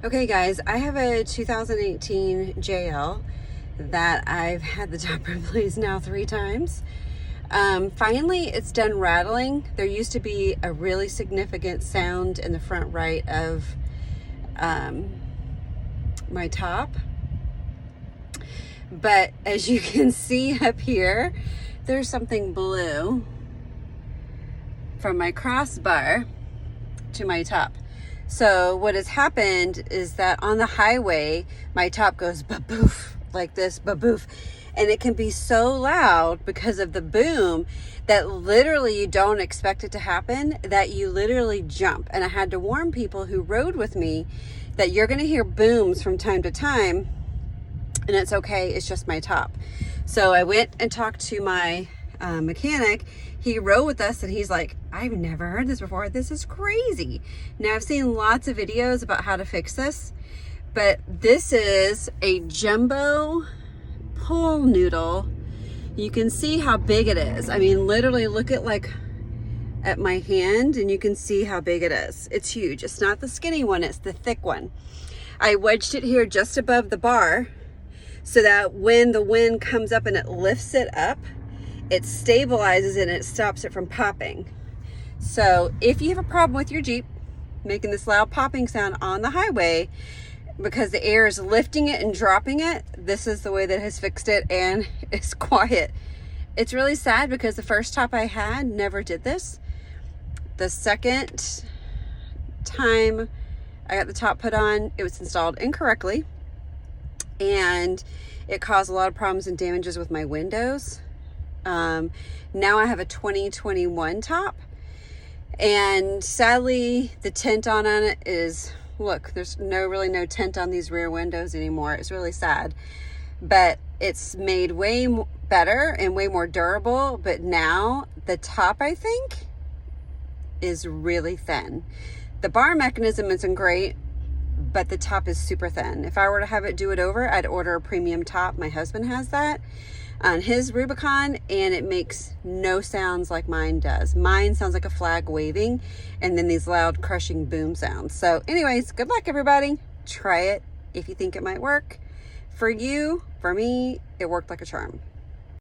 Okay guys, I have a 2018 JL that I've had the top replaced now 3 times. Finally, it's done rattling. There used to be a really significant sound in the front right of my top. But as you can see up here, there's something blue from my crossbar to my top. So what has happened is that on the highway, my top goes ba-boof, like this, ba-boof. And it can be so loud because of the boom that literally you don't expect it to happen, that you literally jump. And I had to warn people who rode with me that you're gonna hear booms from time to time, and it's okay, it's just my top. So I went and talked to my mechanic. He rode with us and he's like, I've never heard this before. This is crazy. Now I've seen lots of videos about how to fix this, but this is a jumbo pull noodle. You can see how big it is. I mean, literally look at my hand and you can see how big it is. It's huge. It's not the skinny one, it's the thick one. I wedged it here just above the bar so that when the wind comes up and it lifts it up, it stabilizes it and it stops it from popping. So if you have a problem with your Jeep making this loud popping sound on the highway because the air is lifting it and dropping it, this is the way that has fixed it, and it's quiet. It's really sad because the first top I had never did this. The second time I got the top put on, it was installed incorrectly and it caused a lot of problems and damages with my windows. Now I have a 2021 top, and sadly the tint on it is, look, there's really no tint on these rear windows anymore. It's really sad, but it's made way better and way more durable. But now the top, I think, is really thin. The bar mechanism isn't great, but the top is super thin. If I were to have it do it over, I'd order a premium top. My husband has that on his Rubicon, and it makes no sounds like mine does. Mine sounds like a flag waving and then these loud crushing boom sounds. So anyways, good luck everybody. Try it if you think it might work. For you, for me, it worked like a charm.